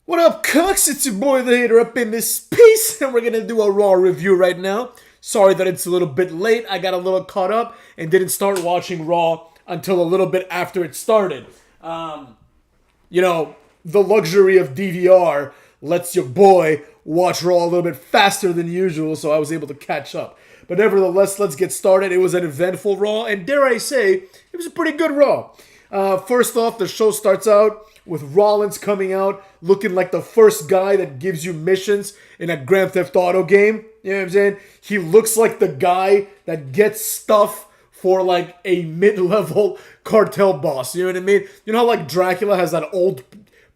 What up, Cooks? It's your boy the Hater up in this piece, and we're gonna do a Raw review right now. Sorry that it's a little bit late. I got a little caught up and didn't start watching Raw until a little bit after it started. The luxury of DVR lets your boy watch Raw a little bit faster than usual, so I was able to catch up. But nevertheless, let's get started. It was an eventful Raw, and dare I say, it was a pretty good Raw. First off, the show starts out with Rollins coming out looking like the first guy that gives you missions in a Grand Theft Auto game. You know what I'm saying? He looks like the guy that gets stuff for like a mid-level cartel boss. You know what I mean? You know how like Dracula has that old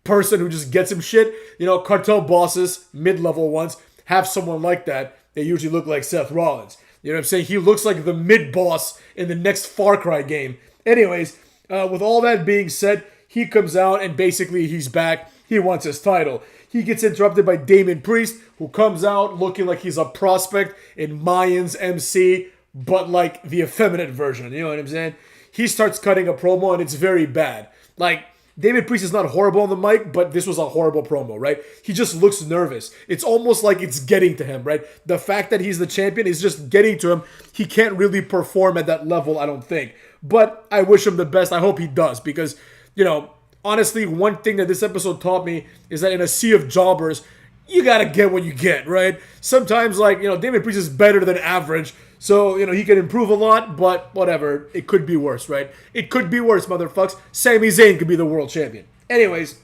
person who just gets him shit? You know, cartel bosses, mid-level ones, have someone like that. They usually look like Seth Rollins. You know what I'm saying? He looks like the mid-boss in the next Far Cry game. Anyways, with all that being said, he comes out and basically he's back. He wants his title. He gets interrupted by Damian Priest, who comes out looking like he's a prospect in Mayans MC, but like the effeminate version. You know what I'm saying? He starts cutting a promo and it's very bad. Like, Damian Priest is not horrible on the mic, but this was a horrible promo, right? He just looks nervous. It's almost like it's getting to him, right? The fact that he's the champion is just getting to him. He can't really perform at that level, I don't think. But I wish him the best. I hope he does because, you know, honestly, one thing that this episode taught me is that in a sea of jobbers, you gotta get what you get, right? Sometimes, like, you know, Damian Priest is better than average, so, you know, he can improve a lot, but whatever. It could be worse, right? It could be worse, motherfucks. Sami Zayn could be the world champion. Anyways,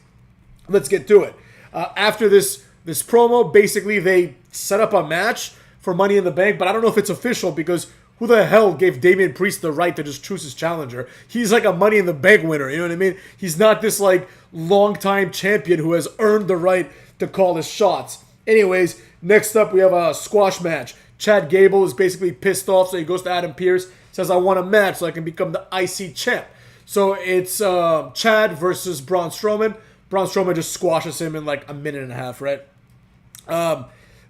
let's get to it. After this promo, basically, they set up a match for Money in the Bank, but I don't know if it's official because who the hell gave Damian Priest the right to just choose his challenger? He's like a Money in the Bank winner, you know what I mean? He's not this like long-time champion who has earned the right to call his shots. Anyways, next up we have a squash match. Chad Gable is basically pissed off, so he goes to Adam Pearce, says, I want a match so I can become the IC champ. So it's Chad versus Braun Strowman. Braun Strowman just squashes him in like a minute and a half, right?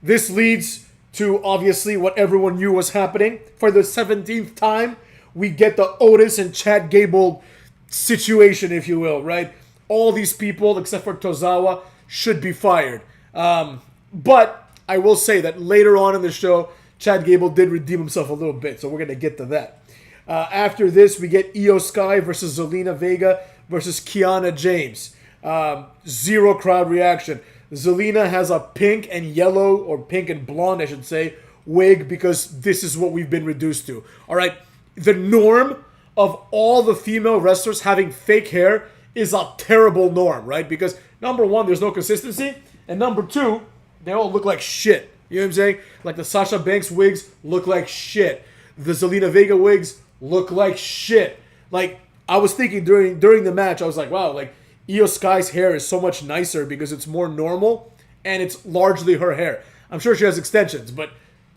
This leads to obviously what everyone knew was happening. For the 17th time, we get the Otis and Chad Gable situation, if you will, right? All these people, except for Tozawa, should be fired. But I will say that later on in the show, Chad Gable did redeem himself a little bit, so we're going to get to that. After this, we get Io Sky versus Zelina Vega versus Kiana James. Zero crowd reaction. Zelina has a pink and yellow, or pink and blonde, I should say, wig because this is what we've been reduced to. All right, the norm of all the female wrestlers having fake hair is a terrible norm, right? Because number one, there's no consistency, and number two, they all look like shit. You know what I'm saying? Like the Sasha Banks wigs look like shit. The Zelina Vega wigs look like shit. Like, I was thinking during the match, I was like, wow, like, Io Sky's hair is so much nicer because it's more normal and it's largely her hair. I'm sure she has extensions, but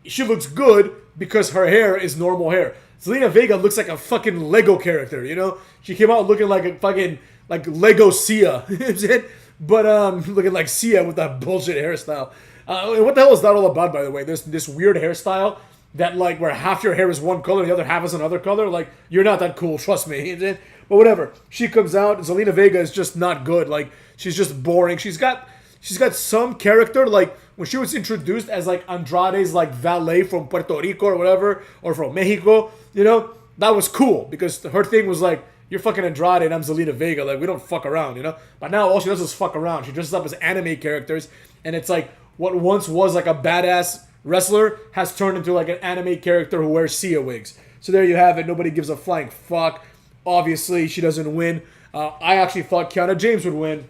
she looks good because her hair is normal hair. Zelina Vega looks like a fucking Lego character, you know? She came out looking like a fucking, like Lego Sia, you know what I'm saying? But, looking like Sia with that bullshit hairstyle. And what the hell is that all about, by the way? There's this weird hairstyle that, like, where half your hair is one color and the other half is another color. Like, you're not that cool, trust me. You know what I'm saying? But whatever. She comes out. Zelina Vega is just not good. Like, she's just boring. She's got some character. Like, when she was introduced as, like, Andrade's, like, valet from Puerto Rico or whatever, or from Mexico, you know, that was cool. Because her thing was, like, you're fucking Andrade and I'm Zelina Vega. Like, we don't fuck around, you know? But now all she does is fuck around. She dresses up as anime characters. And it's, like, what once was, like, a badass wrestler has turned into, like, an anime character who wears Sia wigs. So there you have it. Nobody gives a flying fuck. Obviously, she doesn't win. I actually thought Kiana James would win,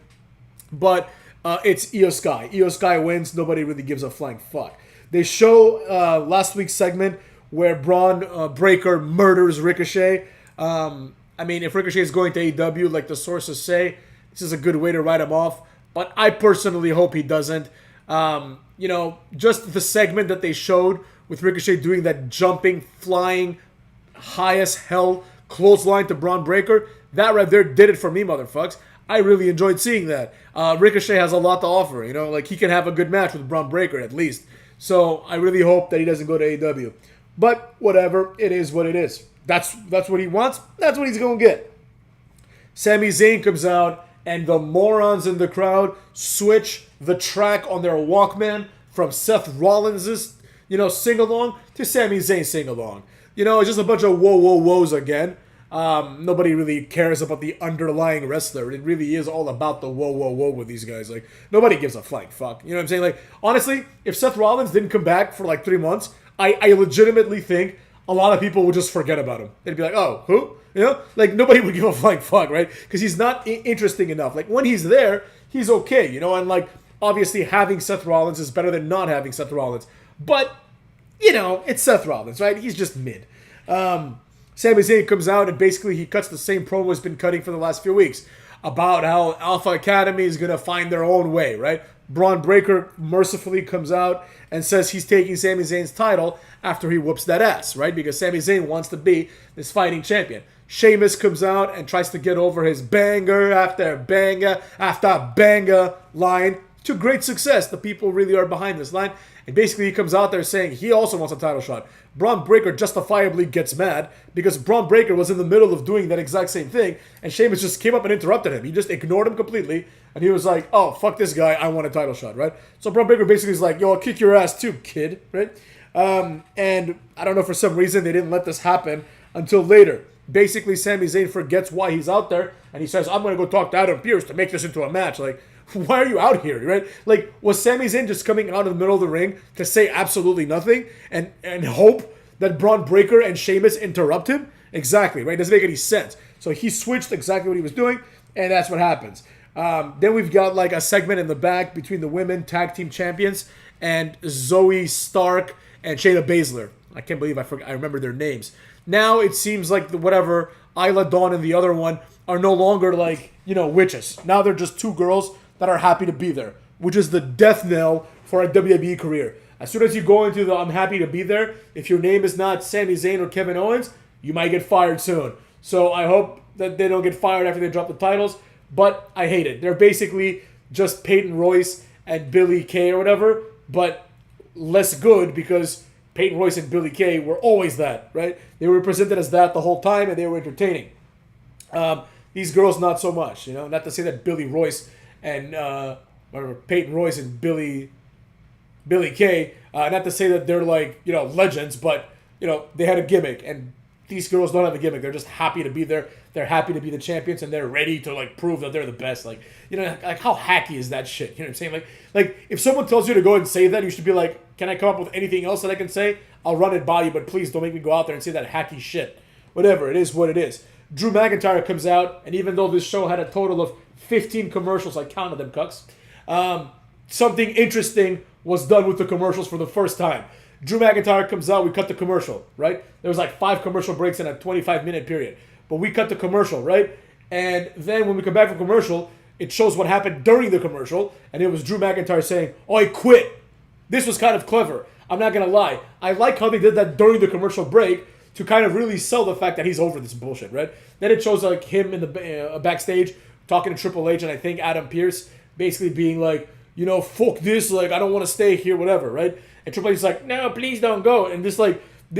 but it's Io Sky. Io Sky wins. Nobody really gives a flying fuck. They show last week's segment where Braun Breaker murders Ricochet. I mean, if Ricochet is going to AEW, like the sources say, this is a good way to write him off. But I personally hope he doesn't. You know, just the segment that they showed with Ricochet doing that jumping, flying, high as hell clothesline to Braun Breaker, that right there did it for me, motherfucks. I really enjoyed seeing that. Ricochet has a lot to offer, you know, like he can have a good match with Braun Breaker at least. So I really hope that he doesn't go to AEW. But whatever, it is what it is. That's what he wants. That's what he's going to get. Sami Zayn comes out and the morons in the crowd switch the track on their Walkman from Seth Rollins' sing-along to Sami Zayn sing-along. It's just a bunch of whoa-whoa-whoas again. Nobody really cares about the underlying wrestler. It really is all about the whoa-whoa-whoa with these guys. Like, nobody gives a flying fuck. You know what I'm saying? Like, honestly, if Seth Rollins didn't come back for like 3 months, I legitimately think a lot of people would just forget about him. They'd be like, oh, who? Like, nobody would give a flying fuck, right? Because he's not interesting enough. Like, when he's there, he's okay, and like, obviously having Seth Rollins is better than not having Seth Rollins. But, it's Seth Rollins, right? He's just mid. Sami Zayn comes out and basically he cuts the same promo he's been cutting for the last few weeks about how Alpha Academy is going to find their own way, right? Braun Breaker mercifully comes out and says he's taking Sami Zayn's title after he whoops that ass, right? Because Sami Zayn wants to be this fighting champion. Sheamus comes out and tries to get over his banger after banger after banger line to great success. The people really are behind this line. And basically he comes out there saying he also wants a title shot. Braun Breaker justifiably gets mad because Braun Breaker was in the middle of doing that exact same thing and Sheamus just came up and interrupted him. He just ignored him completely and he was like, oh, fuck this guy, I want a title shot, right? So Braun Breaker basically is like, yo, I'll kick your ass too, kid, right? And I don't know, for some reason they didn't let this happen until later. Basically, Sami Zayn forgets why he's out there and he says, I'm going to go talk to Adam Pearce to make this into a match. Like, why are you out here, right? Like, was Sami Zayn just coming out in the middle of the ring to say absolutely nothing and hope that Braun Breaker and Sheamus interrupt him? Exactly, right? Doesn't make any sense. So he switched exactly what he was doing, and that's what happens. Then we've got like a segment in the back between the women tag team champions and Zoe Stark and Shayna Baszler. I can't believe I remember their names. Now it seems like whatever Isla Dawn and the other one are no longer like, witches. Now they're just two girls that are happy to be there, which is the death knell for a WWE career. As soon as you go into the I'm happy to be there, if your name is not Sami Zayn or Kevin Owens, you might get fired soon. So I hope that they don't get fired after they drop the titles, but I hate it. They're basically just Peyton Royce and Billy Kay or whatever, but less good because Peyton Royce and Billy Kay were always that, right? They were presented as that the whole time and they were entertaining. These girls, not so much, not to say that Billy Royce and Peyton Royce and Billy Kay, not to say that they're like, legends, but, they had a gimmick, and these girls don't have a gimmick. They're just happy to be there. They're happy to be the champions, and they're ready to, like, prove that they're the best. Like, like, how hacky is that shit? You know what I'm saying? Like, if someone tells you to go and say that, you should be like, can I come up with anything else that I can say? I'll run it by you, but please don't make me go out there and say that hacky shit. Whatever, it is what it is. Drew McIntyre comes out, and even though this show had a total of 15 commercials, I counted them, cucks, something interesting was done with the commercials for the first time. Drew McIntyre comes out, we cut the commercial, right? There was like 5 commercial breaks in a 25-minute period. But we cut the commercial, right? And then when we come back from commercial, it shows what happened during the commercial, and it was Drew McIntyre saying, oh, I quit. This was kind of clever. I'm not going to lie. I like how they did that during the commercial break to kind of really sell the fact that he's over this bullshit, right? Then it shows like him in the backstage talking to Triple H and I think Adam Pearce basically being like, fuck this, like, I don't want to stay here, whatever, right? And Triple H is like, no, please don't go. And this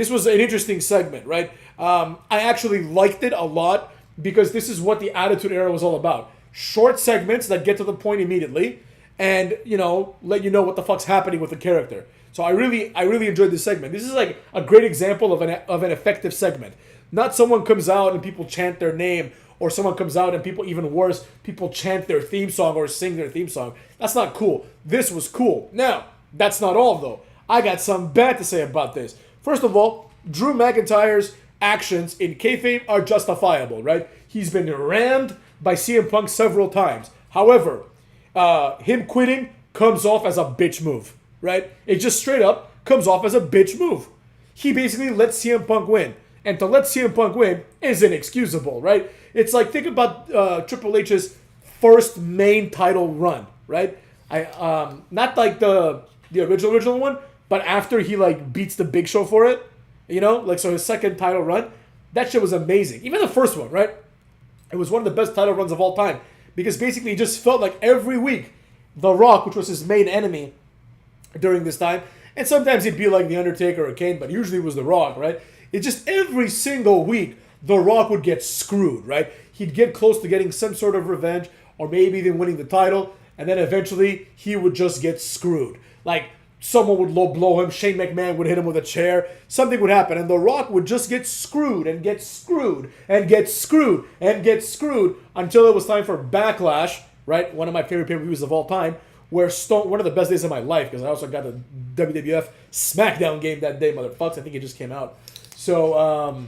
was an interesting segment, right? I actually liked it a lot because this is what the Attitude Era was all about. Short segments that get to the point immediately and, let you know what the fuck's happening with the character. So I really enjoyed this segment. This is like a great example of an effective segment. Not someone comes out and people chant their name, or someone comes out and people, even worse, people chant their theme song or sing their theme song. That's not cool. This was cool. Now, that's not all though. I got something bad to say about this. First of all, Drew McIntyre's actions in kayfabe are justifiable, right? He's been rammed by CM Punk several times. However, him quitting comes off as a bitch move, right? It just straight up comes off as a bitch move. He basically lets CM Punk win. And to let CM Punk win is inexcusable, right? It's like, think about Triple H's first main title run, right? Not like the original one, but after he like beats the Big Show for it, so his second title run, that shit was amazing. Even the first one, right? It was one of the best title runs of all time because basically it just felt like every week The Rock, which was his main enemy during this time, and sometimes he'd be like The Undertaker or Kane, but usually it was The Rock, right? It just every single week The Rock would get screwed, right? He'd get close to getting some sort of revenge, or maybe even winning the title, and then eventually he would just get screwed. Like, someone would low blow him, Shane McMahon would hit him with a chair, something would happen, and The Rock would just get screwed and get screwed and get screwed and get screwed until it was time for Backlash, right? One of my favorite pay-per-views of all time, where one of the best days of my life, because I also got the WWF SmackDown game that day, motherfuckers. I think it just came out. So,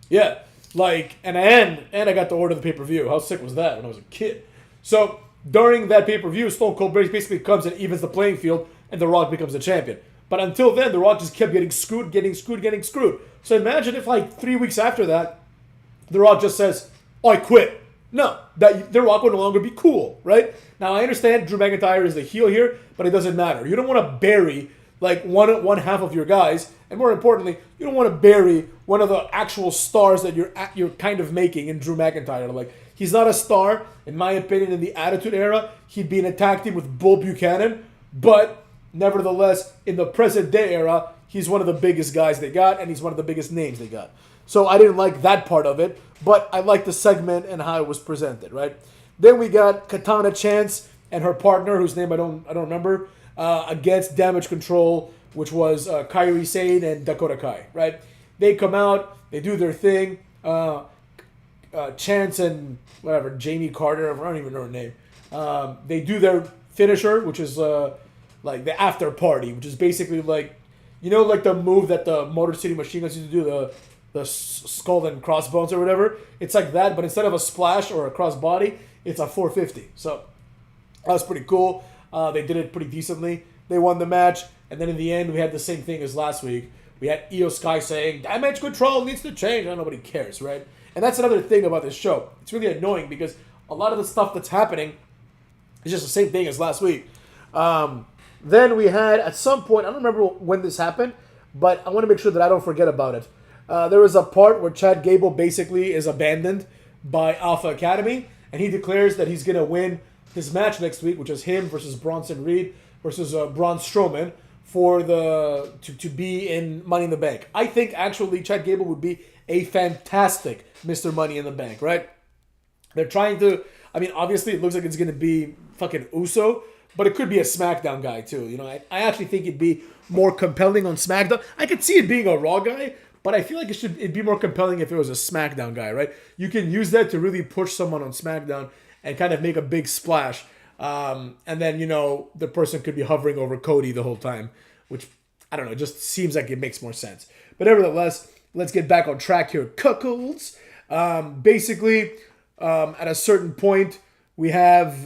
yeah. Like, and I got to order the pay-per-view. How sick was that when I was a kid? So, during that pay-per-view, Stone Cold basically comes and evens the playing field, and The Rock becomes the champion. But until then, The Rock just kept getting screwed. So imagine if, like, 3 weeks after that, The Rock just says, "Oh, I quit." No, that The Rock would no longer be cool, right? Now, I understand Drew McIntyre is the heel here, but it doesn't matter. You don't want to bury, like, one half of your guys, and more importantly, you don't want to bury one of the actual stars that you're kind of making in Drew McIntyre. Like, he's not a star, in my opinion, in the Attitude Era. He'd be in a tag team with Bull Buchanan, but nevertheless, in the present day era, he's one of the biggest guys they got, and he's one of the biggest names they got. So I didn't like that part of it, but I liked the segment and how it was presented, right? Then we got Katana Chance and her partner, whose name I don't remember, against Damage Control, which was Kairi Sane and Dakota Kai, right? They come out, they do their thing. Chance and whatever, Jamie Carter, I don't even know her name. They do their finisher, which is like the after party, which is basically like, you know, like the move that the Motor City Machine Guns used to do, the skull and crossbones or whatever. It's like that, but instead of a splash or a crossbody, it's a 450. So that was pretty cool. They did it pretty decently. They won the match, and then in the end, we had the same thing as last week. We had Io Sky saying, "Damage control needs to change." Nobody cares, right? And that's another thing about this show. It's really annoying because a lot of the stuff that's happening is just the same thing as last week. Then we had, at some point, I don't remember when this happened, but I want to make sure that I don't forget about it. There was a part where Chad Gable basically is abandoned by Alpha Academy, and he declares that he's going to win his match next week, which is him versus Bronson Reed versus Braun Strowman for to be in Money in the Bank. I think actually Chad Gable would be a fantastic Mr. Money in the Bank, right? They're trying to, I mean, obviously it looks like it's going to be fucking Uso, but it could be a SmackDown guy too. You know, I actually think it'd be more compelling on SmackDown. I could see it being a Raw guy, but I feel like it'd be more compelling if it was a SmackDown guy, right? You can use that to really push someone on SmackDown and kind of make a big splash. And then, you know, the person could be hovering over Cody the whole time, which, I don't know, just seems like it makes more sense. But nevertheless, let's get back on track here. Cuckolds. Basically, at a certain point, we have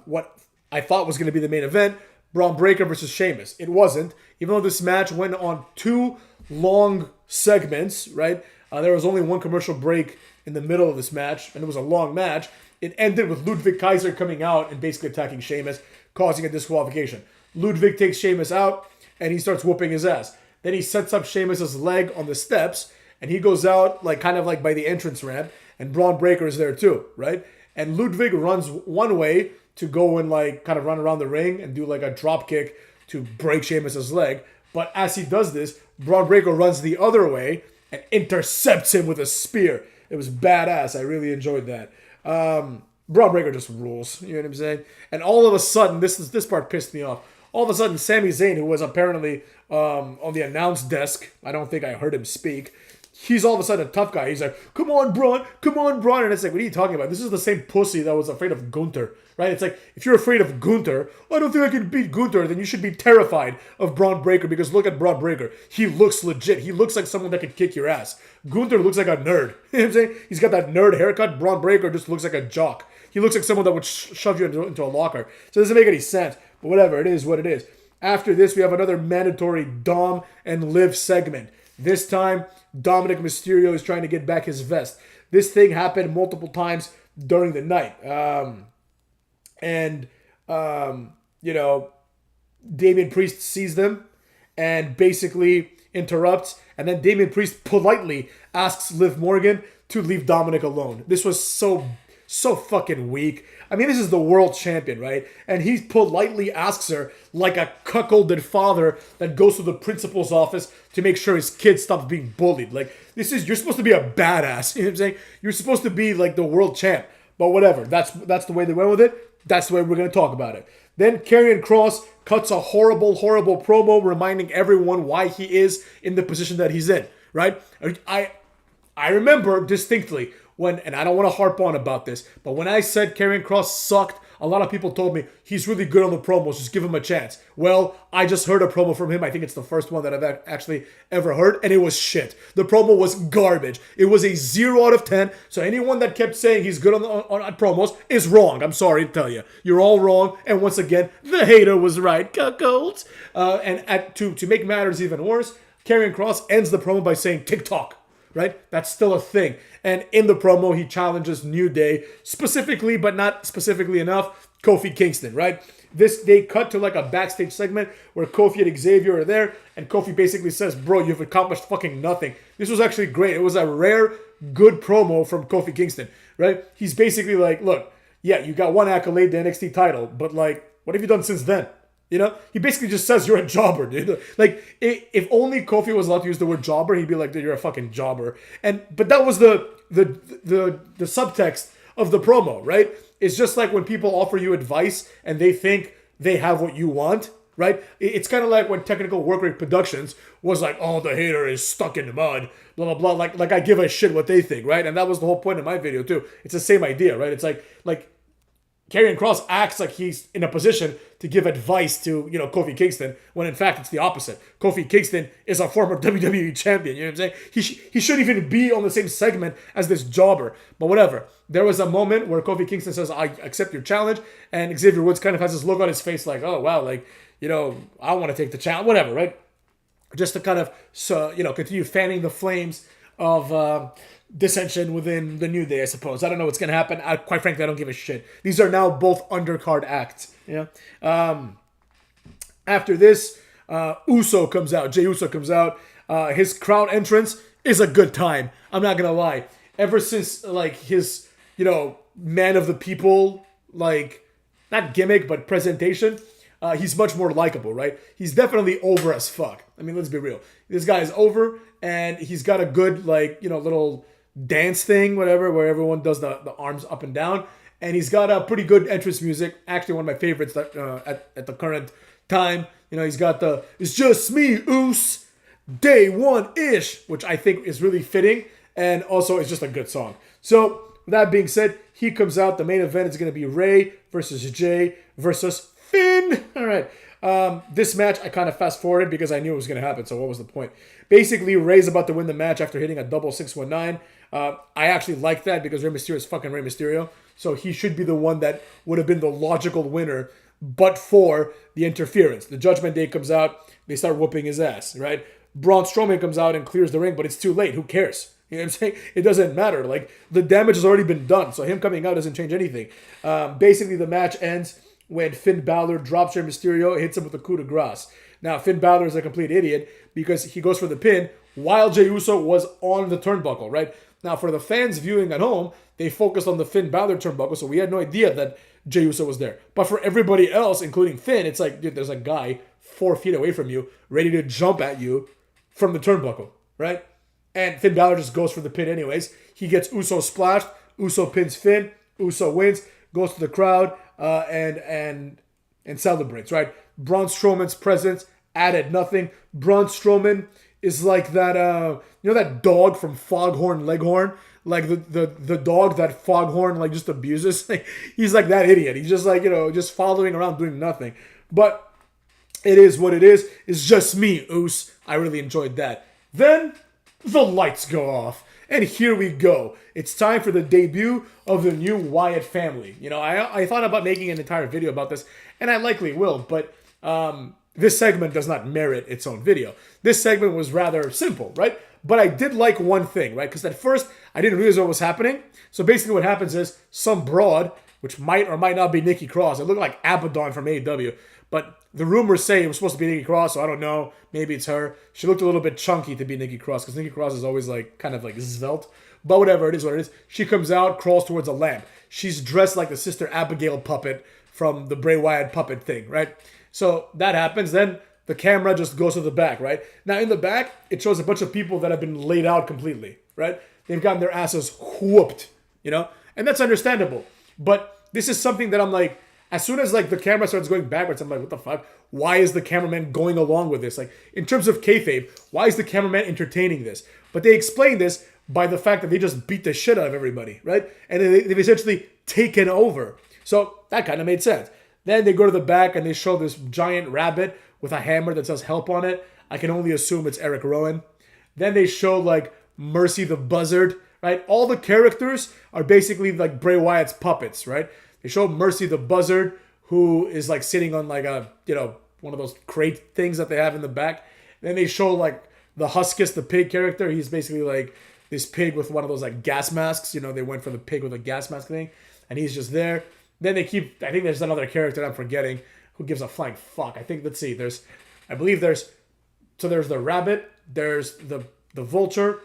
what I thought was going to be the main event, Braun Breaker versus Sheamus. It wasn't, even though this match went on 2 long segments, right? There was only 1 commercial break in the middle of this match, and it was a long match. It ended with Ludwig Kaiser coming out and basically attacking Sheamus, causing a disqualification. Ludwig takes Sheamus out, and he starts whooping his ass. Then he sets up Sheamus' leg on the steps, and he goes out like kind of like by the entrance ramp, and Braun Breaker is there too, right? And Ludwig runs one way to go and like kind of run around the ring and do like a drop kick to break Sheamus' leg. But as he does this, Braun Breaker runs the other way and intercepts him with a spear. It was badass. I really enjoyed that. Braun Breaker just rules. You know what I'm saying? And all of a sudden, this part pissed me off. All of a sudden, Sami Zayn, who was apparently on the announce desk, I don't think I heard him speak, he's all of a sudden a tough guy. He's like, come on, Braun. And it's like, what are you talking about? This is the same pussy that was afraid of Gunther, right? It's like, if you're afraid of Gunther, I don't think I can beat Gunther, then you should be terrified of Braun Breaker, because look at Braun Breaker. He looks legit. He looks like someone that could kick your ass. Gunther looks like a nerd. You know what I'm saying? He's got that nerd haircut. Braun Breaker just looks like a jock. He looks like someone that would shove you into a locker. So it doesn't make any sense. But whatever, it is what it is. After this, we have another mandatory Dom and Liv segment. This time, Dominic Mysterio is trying to get back his vest. This thing happened multiple times during the night. You know, Damian Priest sees them and basically interrupts. And then Damian Priest politely asks Liv Morgan to leave Dominic alone. This was so fucking weak. I mean, this is the world champion, right? And he politely asks her, like a cuckolded father that goes to the principal's office to make sure his kid stops being bullied. Like, you're supposed to be a badass. You know what I'm saying? You're supposed to be like the world champ. But whatever. That's the way they went with it. That's the way we're going to talk about it. Then Karrion Kross cuts a horrible, horrible promo reminding everyone why he is in the position that he's in, right? I remember distinctly when, and I don't want to harp on about this, but when I said Karrion Kross sucked, a lot of people told me he's really good on the promos, just give him a chance. Well, I just heard a promo from him. I think it's the first one that I've actually ever heard, and it was shit. The promo was garbage. It was a 0 out of 10, so anyone that kept saying he's good on promos is wrong. I'm sorry to tell you. You're all wrong, and once again, the hater was right. Cuckolds. To make matters even worse, Karrion Kross ends the promo by saying TikTok. Right? That's still a thing. And in the promo, he challenges New Day, specifically, but not specifically enough, Kofi Kingston, right? They cut to like a backstage segment where Kofi and Xavier are there, and Kofi basically says, bro, you've accomplished fucking nothing. This was actually great. It was a rare, good promo from Kofi Kingston, right? He's basically like, look, yeah, you got one accolade, the NXT title, but like, what have you done since then? You know, he basically just says you're a jobber, dude. Like, if only Kofi was allowed to use the word jobber, he'd be like, dude, you're a fucking jobber. But that was the subtext of the promo, right? It's just like when people offer you advice and they think they have what you want, right? It's kind of like when Technical Work Rate Productions was like, oh, the hater is stuck in the mud, blah, blah, blah. Like I give a shit what they think, right? And that was the whole point of my video, too. It's the same idea, right? It's like Karrion Kross acts like he's in a position to give advice to, Kofi Kingston, when in fact it's the opposite. Kofi Kingston is a former WWE champion, you know what I'm saying? He shouldn't even be on the same segment as this jobber, but whatever. There was a moment where Kofi Kingston says, I accept your challenge, and Xavier Woods kind of has this look on his face like, oh, wow, like, I want to take the challenge, whatever, right? Just to kind of, continue fanning the flames of dissension within the New Day, I suppose. I don't know what's going to happen. Quite frankly, I don't give a shit. These are now both undercard acts. After this, Uso comes out. Jey Uso comes out. His crowd entrance is a good time. I'm not going to lie. Ever since, his, man of the people, not gimmick, but presentation, he's much more likable, right? He's definitely over as fuck. I mean, let's be real. This guy is over, and he's got a good, little dance thing, whatever, where everyone does the arms up and down. And he's got a pretty good entrance music. Actually, one of my favorites that at the current time. He's got It's Just Me, Oos, Day One-ish, which I think is really fitting. And also, it's just a good song. So, with that being said, he comes out. The main event is going to be Ray versus Jay versus Finn. All right. This match, I kind of fast-forwarded because I knew it was going to happen, so what was the point? Basically, Ray's about to win the match after hitting a double 619. I actually like that because Rey Mysterio is fucking Rey Mysterio, so he should be the one that would have been the logical winner, but for the interference. The Judgment Day comes out, they start whooping his ass, right? Braun Strowman comes out and clears the ring, but it's too late. Who cares? You know what I'm saying? It doesn't matter. The damage has already been done, so him coming out doesn't change anything. Basically, the match ends when Finn Balor drops Rey Mysterio, hits him with a coup de grace. Now, Finn Balor is a complete idiot because he goes for the pin while Jey Uso was on the turnbuckle, right? Now, for the fans viewing at home, they focused on the Finn Balor turnbuckle, so we had no idea that Jey Uso was there. But for everybody else, including Finn, it's like, dude, there's a guy 4 feet away from you, ready to jump at you from the turnbuckle, right? And Finn Balor just goes for the pin anyways. He gets Uso splashed. Uso pins Finn. Uso wins, goes to the crowd, and celebrates, right? Braun Strowman's presence added nothing. Braun Strowman is like that, that dog from Foghorn Leghorn? Like the dog that Foghorn just abuses. He's like that idiot. He's just just following around doing nothing. But it is what it is. It's just me, Oos. I really enjoyed that. Then the lights go off. And here we go. It's time for the debut of the new Wyatt family. I thought about making an entire video about this, and I likely will, but this segment does not merit its own video. This segment was rather simple, right? But I did like one thing, right? Because at first, I didn't realize what was happening. So basically what happens is some broad, which might or might not be Nikki Cross. It looked like Abaddon from AEW. But the rumors say it was supposed to be Nikki Cross, so I don't know. Maybe it's her. She looked a little bit chunky to be Nikki Cross, because Nikki Cross is always kind of svelte. But whatever, it is what it is. She comes out, crawls towards a lamp. She's dressed like the Sister Abigail puppet from the Bray Wyatt puppet thing, right? So that happens. Then the camera just goes to the back, right? Now in the back, it shows a bunch of people that have been laid out completely, right? They've gotten their asses whooped, And that's understandable. But this is something that I'm like, as soon as like the camera starts going backwards, I'm like, what the fuck? Why is the cameraman going along with this? Like, in terms of kayfabe, why is the cameraman entertaining this? But they explain this by the fact that they just beat the shit out of everybody, right? And they've essentially taken over. So that kind of made sense. Then they go to the back and they show this giant rabbit with a hammer that says help on it. I can only assume it's Eric Rowan. Then they show like Mercy the Buzzard, right? All the characters are basically like Bray Wyatt's puppets, right? They show Mercy the Buzzard, who is like sitting on like a, one of those crate things that they have in the back. Then they show like the Huskus, the pig character. He's basically like this pig with one of those like gas masks. They went for the pig with a gas mask thing. And he's just there. Then they keep, I think there's another character I'm forgetting who gives a flying fuck. I think, let's see, there's the rabbit, there's the vulture,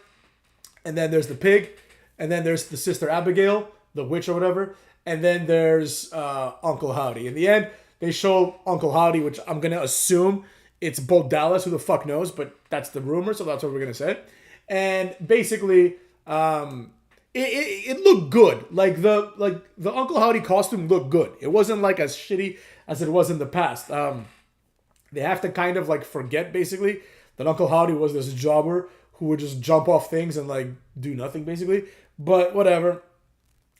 and then there's the pig, and then there's the sister Abigail, the witch or whatever, and then there's Uncle Howdy. In the end, they show Uncle Howdy, which I'm going to assume it's Bo Dallas, who the fuck knows, but that's the rumor, so that's what we're going to say. And basically, it looked good. Like the Uncle Howdy costume looked good. It wasn't like as shitty as it was in the past. They have to kind of like forget basically that Uncle Howdy was this jobber who would just jump off things and like do nothing basically. But whatever.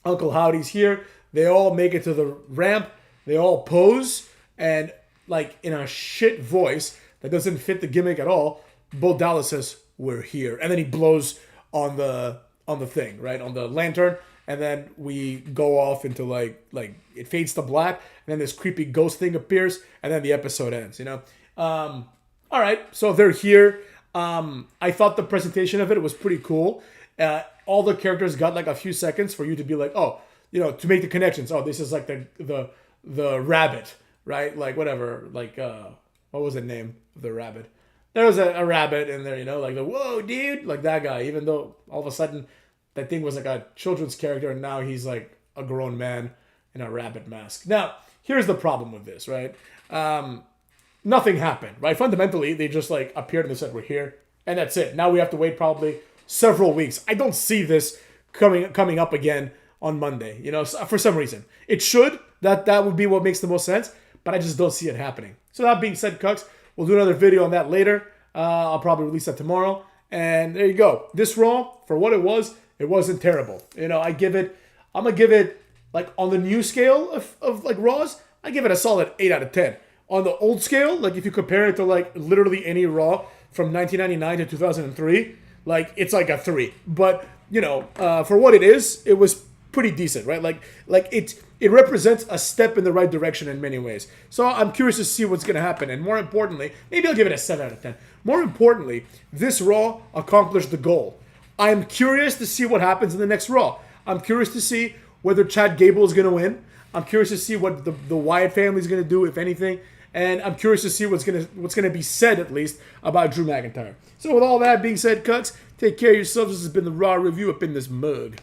Uncle Howdy's here. They all make it to the ramp. They all pose, and like in a shit voice that doesn't fit the gimmick at all, Bo Dallas says, "We're here," and then he blows on the thing, right, on the lantern, and then we go off into like it fades to black, and then this creepy ghost thing appears, and then the episode ends. All right, so they're here. I thought the presentation of it was pretty cool. All the characters got like a few seconds for you to be like, oh, to make the connections. Oh, this is like the rabbit, right? Like whatever, like what was the name of the rabbit? There was a rabbit in there, like the whoa dude, like that guy. Even though all of a sudden that thing was like a children's character, and now he's like a grown man in a rabbit mask. Now here's the problem with this, right? Nothing happened, right? Fundamentally, they just like appeared and they said we're here, and that's it. Now we have to wait probably several weeks. I don't see this coming up again on Monday, for some reason. It should. That would be what makes the most sense, but I just don't see it happening. So that being said, Cucks, we'll do another video on that later. I'll probably release that tomorrow. And there you go. This Raw, for what it wasn't terrible. I'm going to give it, like, on the new scale of like, Raws, I give it a solid 8 out of 10. On the old scale, like, if you compare it to, like, literally any Raw from 1999 to 2003, like, it's like a 3. But, for what it is, it was pretty decent, right? Like it represents a step in the right direction in many ways. So I'm curious to see what's going to happen. And more importantly, maybe I'll give it a 7 out of 10. More importantly, this Raw accomplished the goal. I'm curious to see what happens in the next Raw. I'm curious to see whether Chad Gable is going to win. I'm curious to see what the Wyatt family is going to do, if anything. And I'm curious to see what's gonna be said, at least, about Drew McIntyre. So with all that being said, Cucks, take care of yourselves. This has been the Raw Review up in this mug.